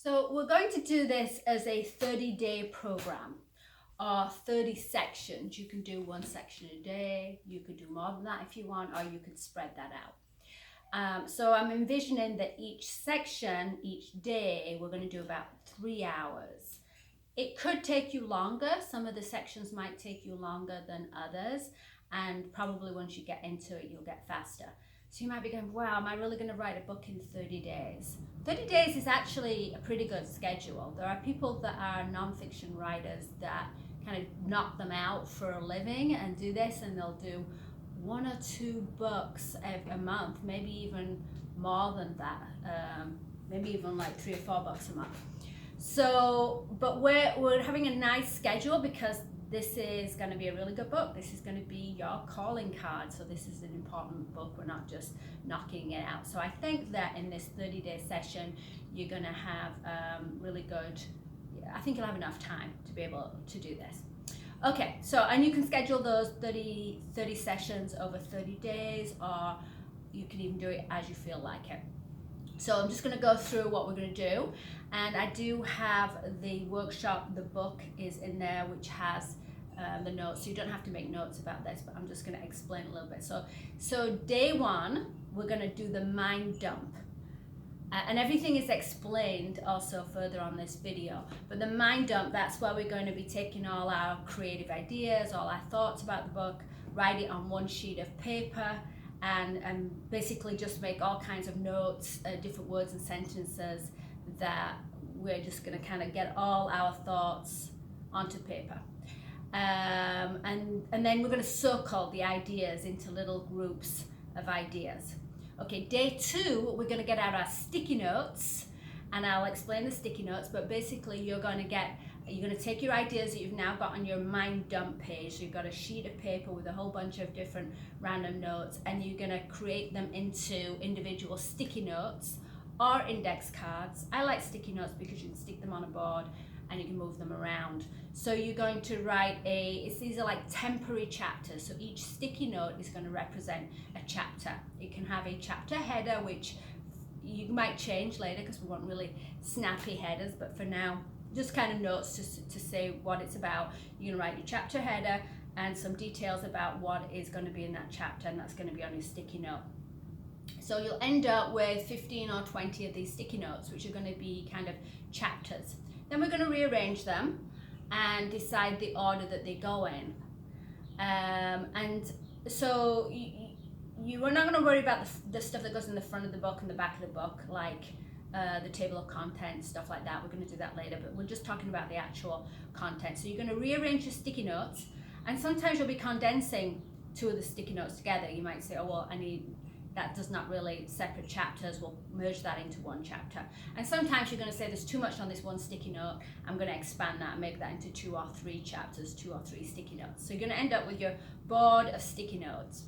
So we're going to do this as a 30-day program or 30 sections. You can do one section a day, you could do more than that if you want, or you could spread that out. So I'm envisioning that each section, each day, we're going to do about 3 hours. It could take you longer. Some of the sections might take you longer than others, and probably once you get into it, you'll get faster. So you might be going, wow, am I really going to write a book in 30 days? 30 days is actually a pretty good schedule. There are people that are nonfiction writers that kind of knock them out for a living and do this, and they'll do 1 or 2 books a month, maybe even more than that, maybe even like 3 or 4 books a month. So, but we're having a nice schedule because this is going to be a really good book. This is going to be your calling card. So this is an important book. We're not just knocking it out. So I think that in this 30-day session, you're going to have really good, I think you'll have enough time to be able to do this. Okay, so, and you can schedule those 30 sessions over 30 days, or you can even do it as you feel like it. So I'm just going to go through what we're going to do, and I do have the workshop. The book is in there, which has the notes, so you don't have to make notes about this, but I'm just going to explain a little bit. So day 1, we're going to do the mind dump, and everything is explained also further on this video. But the mind dump, that's where we're going to be taking all our creative ideas, all our thoughts about the book, write it on one sheet of paper, and basically just make all kinds of notes, different words and sentences that we're just going to kind of get all our thoughts onto paper. And then we're going to circle the ideas into little groups of ideas. Okay, day 2, we're going to get out our sticky notes, and I'll explain the sticky notes, but basically you're going to take your ideas that you've now got on your mind dump page. So you've got a sheet of paper with a whole bunch of different random notes, and you're going to create them into individual sticky notes or index cards. I like sticky notes because you can stick them on a board and you can move them around. So you're going to write these are like temporary chapters. So each sticky note is going to represent a chapter. It can have a chapter header, which you might change later because we want really snappy headers, but for now, just kind of notes to say what it's about. You're going to write your chapter header and some details about what is going to be in that chapter, and that's going to be on your sticky note. So you'll end up with 15 or 20 of these sticky notes, which are going to be kind of chapters. Then we're going to rearrange them and decide the order that they go in. And so you are not going to worry about the stuff that goes in the front of the book and the back of the book, like the table of contents, stuff like that. We're going to do that later, but we're just talking about the actual content. So you're going to rearrange your sticky notes, and sometimes you'll be condensing 2 of the sticky notes together. You might say, oh, well, that does not really separate chapters, we'll merge that into one chapter. And sometimes you're going to say there's too much on this one sticky note, I'm going to expand that and make that into 2 or 3 chapters, 2 or 3 sticky notes. So you're going to end up with your board of sticky notes.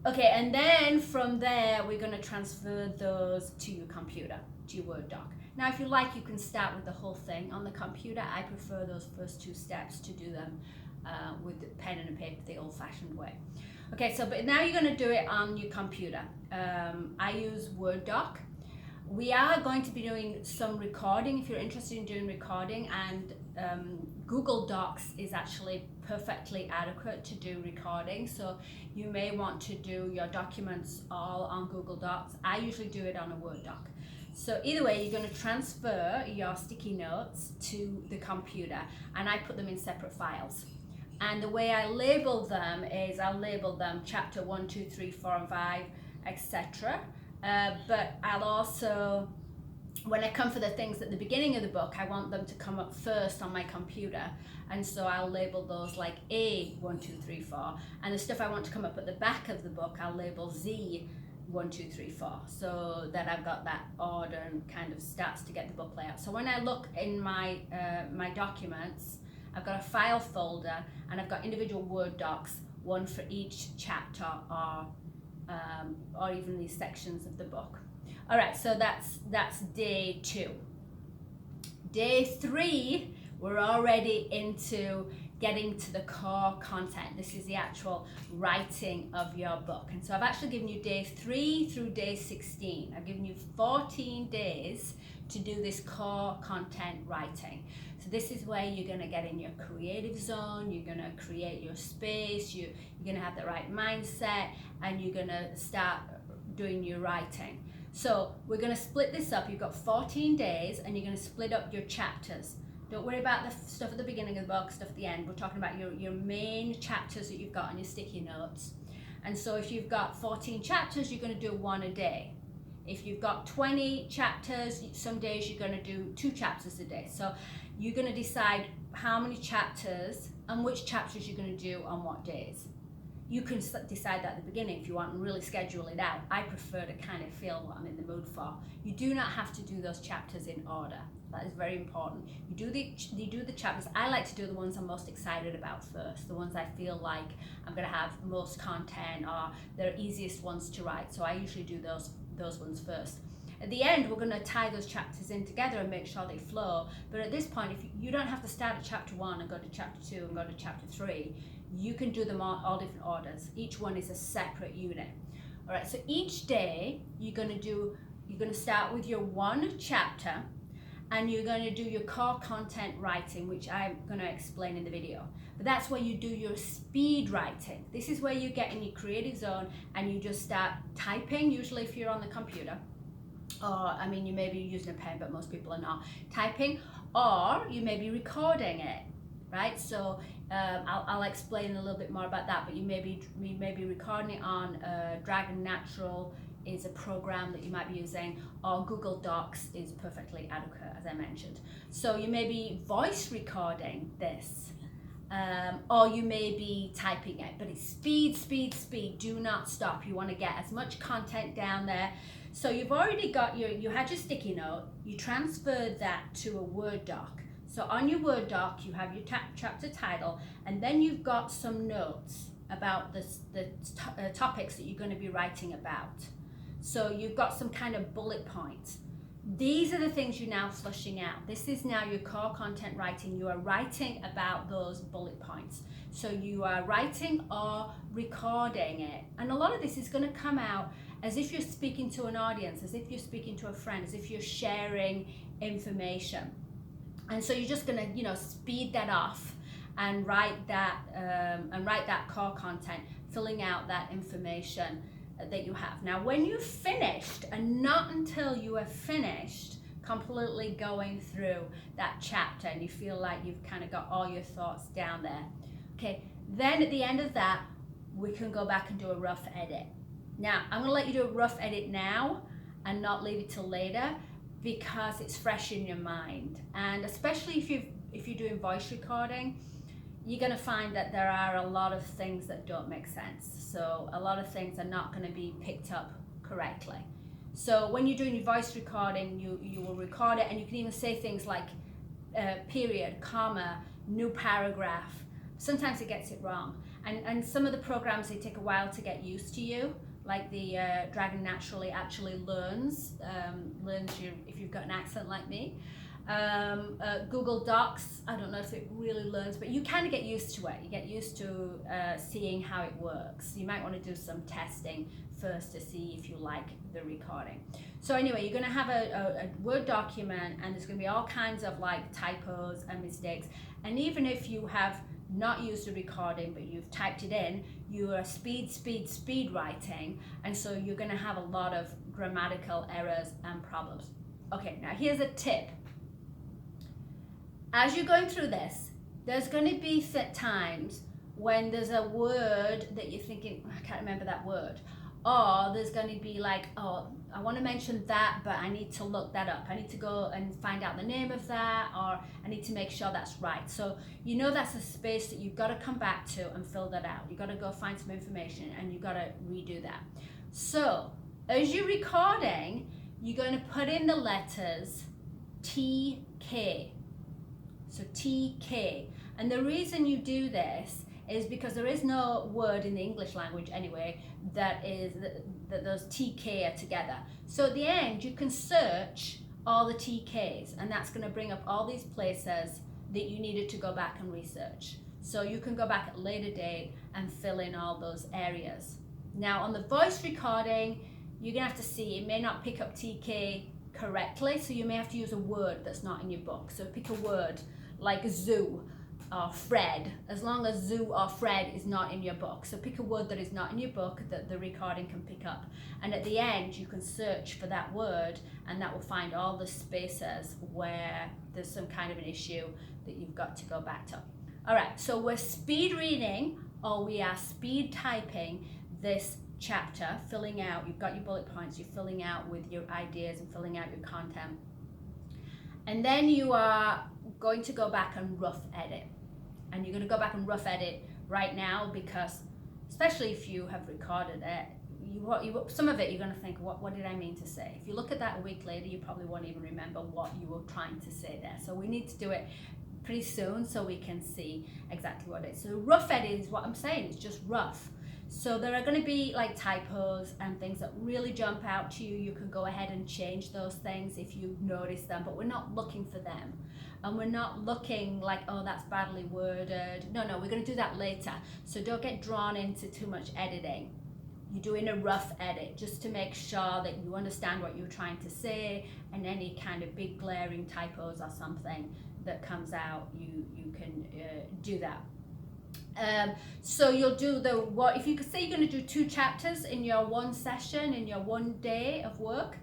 Okay, and then from there, we're going to transfer those to your computer, to your Word doc. Now, if you like, you can start with the whole thing on the computer. I prefer those first 2 steps to do them with the pen and a paper, the old-fashioned way. Okay, so but now you're going to do it on your computer. I use Word doc. We are going to be doing some recording if you're interested in doing recording, and Google Docs is actually perfectly adequate to do recording. So you may want to do your documents all on Google Docs. I usually do it on a Word doc. So either way, you're going to transfer your sticky notes to the computer, and I put them in separate files. And the way I label them is I'll label them chapter 1, 2, 3, 4, and 5, etc. But I'll also, when I come for the things at the beginning of the book, I want them to come up first on my computer. And so I'll label those like A, 1, 2, 3, 4. And the stuff I want to come up at the back of the book, I'll label Z, 1, 2, 3, 4. So that I've got that order and kind of starts to get the book layout. So when I look in my documents, I've got a file folder, and I've got individual Word docs, one for each chapter or even these sections of the book. All right, so that's day 2. Day 3, we're already into getting to the core content. This is the actual writing of your book. And so I've actually given you day 3 through day 16. I've given you 14 days to do this core content writing. So this is where you're going to get in your creative zone, you're going to create your space, you're going to have the right mindset, and you're going to start doing your writing. So we're going to split this up. You've got 14 days and you're going to split up your chapters. Don't worry about the stuff at the beginning of the book, stuff at the end. We're talking about your main chapters that you've got on your sticky notes. And so if you've got 14 chapters, you're going to do 1 a day. If you've got 20 chapters, some days you're going to do 2 chapters a day. So you're going to decide how many chapters and which chapters you're going to do on what days. You can decide that at the beginning if you want and really schedule it out. I prefer to kind of feel what I'm in the mood for. You do not have to do those chapters in order. That is very important. You do the chapters. I like to do the ones I'm most excited about first, the ones I feel like I'm going to have most content or they're easiest ones to write. So I usually do those ones first. At the end, we're going to tie those chapters in together and make sure they flow. But at this point, if you don't have to start at chapter 1 and go to chapter 2 and go to chapter 3, you can do them all different orders. Each one is a separate unit. All right, so each day you're going to start with your 1 chapter, and you're going to do your core content writing, which I'm going to explain in the video. But that's where you do your speed writing. This is where you get in your creative zone and you just start typing, usually if you're on the computer. Or, I mean, you may be using a pen, but most people are not typing. Or you may be recording it, right? So I'll explain a little bit more about that, but you may be recording it on Dragon Natural is a program that you might be using, or Google Docs is perfectly adequate, as I mentioned. So you may be voice recording this, or you may be typing it, but it's speed, speed, speed. Do not stop. You want to get as much content down there. So you've already got you had your sticky note, you transferred that to a Word doc. So on your Word doc, you have your chapter title, and then you've got some notes about the topics that you're going to be writing about. So you've got some kind of bullet points. These are the things you're now flushing out. This is now your core content writing. You are writing about those bullet points. So you are writing or recording it. And a lot of this is going to come out as if you're speaking to an audience, as if you're speaking to a friend, as if you're sharing information. And so you're just going to, speed that off and write that core content, filling out that information that you have. Now, when you've finished, and not until you have finished completely going through that chapter and you feel like you've kind of got all your thoughts down there, okay, then at the end of that, we can go back and do a rough edit. Now, I'm going to let you do a rough edit now and not leave it till later, because it's fresh in your mind. And especially if you're doing voice recording, you're going to find that there are a lot of things that don't make sense. So a lot of things are not going to be picked up correctly. So when you're doing your voice recording, you will record it, and you can even say things like period, comma, new paragraph. Sometimes it gets it wrong. And some of the programs, they take a while to get used to you. Like the Dragon Naturally actually learns you if you've got an accent like me. Google Docs, I don't know if it really learns, but you kind of get used to it. You get used to seeing how it works. You might want to do some testing first to see if you like the recording. So anyway, you're going to have a Word document, and there's going to be all kinds of like typos and mistakes. And even if you have not used a recording, but you've typed it in, you are speed writing, and so you're going to have a lot of grammatical errors and problems. Okay, now here's a tip. As you're going through this, there's going to be times when there's a word that you're thinking, I can't remember that word. Or there's going to be like, oh, I want to mention that, but I need to look that up. I need to go and find out the name of that, or I need to make sure that's right. So that's a space that you've got to come back to and fill that out. You've got to go find some information, and you've got to redo that. So as you're recording, you're going to put in the letters TK. So TK. And the reason you do this is because there is no word in the English language anyway that those TK are together. So at the end, you can search all the TKs, and that's going to bring up all these places that you needed to go back and research. So you can go back at a later date and fill in all those areas. Now on the voice recording, you're gonna have to see, it may not pick up TK correctly, so you may have to use a word that's not in your book. So pick a word like zoo or Fred, as long as zoo or Fred is not in your book. So pick a word that is not in your book that the recording can pick up. And at the end, you can search for that word, and that will find all the spaces where there's some kind of an issue that you've got to go back to. All right, so we're speed reading, or we are speed typing this chapter, filling out, you've got your bullet points, you're filling out with your ideas and filling out your content. And then you are going to go back and rough edit. And you're going to go back and rough edit right now, because especially if you have recorded it, some of it you're going to think, what did I mean to say? If you look at that a week later, you probably won't even remember what you were trying to say there. So we need to do it pretty soon so we can see exactly what it is. So rough edit is what I'm saying, it's just rough. So there are going to be like typos and things that really jump out to you. You can go ahead and change those things if you notice them, but we're not looking for them. And we're not looking like, oh, that's badly worded. No, we're going to do that later. So don't get drawn into too much editing. You're doing a rough edit just to make sure that you understand what you're trying to say, and any kind of big glaring typos or something that comes out, you can do that. So you'll do if you could say you're going to do 2 chapters in your one session, in your one day of work,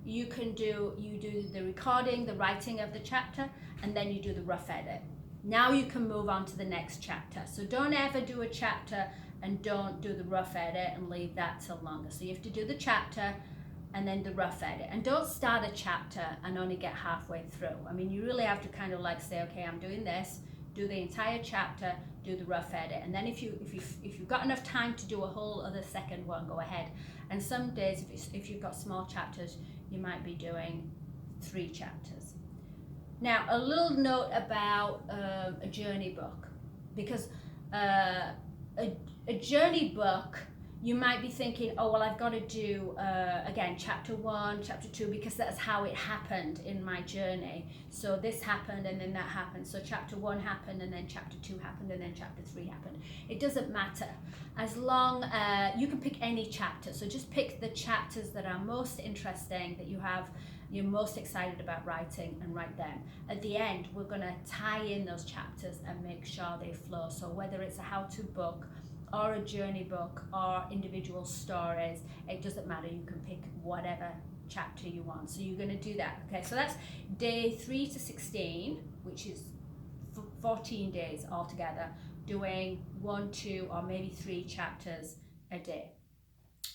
you do the recording, the writing of the chapter, and then you do the rough edit. Now you can move on to the next chapter. So don't ever do a chapter and don't do the rough edit and leave that till longer. So you have to do the chapter and then the rough edit, and don't start a chapter and only get halfway through. I mean, you really have to kind of like say, okay, I'm doing this, do the entire chapter, do the rough edit, and then if you've got enough time to do a whole other second one, go ahead. And some days, if you've got small chapters, you might be doing 3 chapters. Now, a little note about a journey book, because a journey book, you might be thinking, oh, well, I've got to do, again, chapter 1, chapter 2, because that's how it happened in my journey. So this happened and then that happened. So chapter 1 happened and then chapter 2 happened and then chapter 3 happened. It doesn't matter. As long, you can pick any chapter. So just pick the chapters that are most interesting, that you're most excited about writing, and write them. At the end, we're going to tie in those chapters and make sure they flow. So whether it's a how-to book, or a journey book, or individual stories, it doesn't matter. You can pick whatever chapter you want. So you're going to do that. Okay, so that's day 3 to 16, which is 14 days altogether, doing 1, 2, or maybe 3 chapters a day.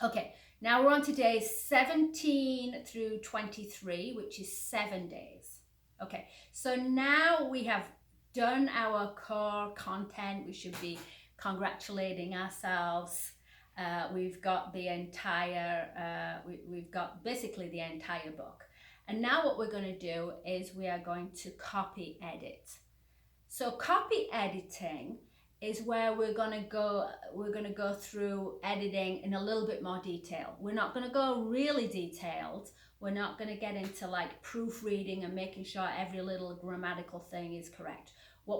Okay, now we're on to days 17 through 23, which is 7 days. Okay, so now we have done our core content. We should be congratulating ourselves. We've got the entire, we've got basically the entire book. And now what we're going to do is we are going to copy edit. So copy editing is where we're going to go through editing in a little bit more detail. We're not going to go really detailed. We're not going to get into like proofreading and making sure every little grammatical thing is correct.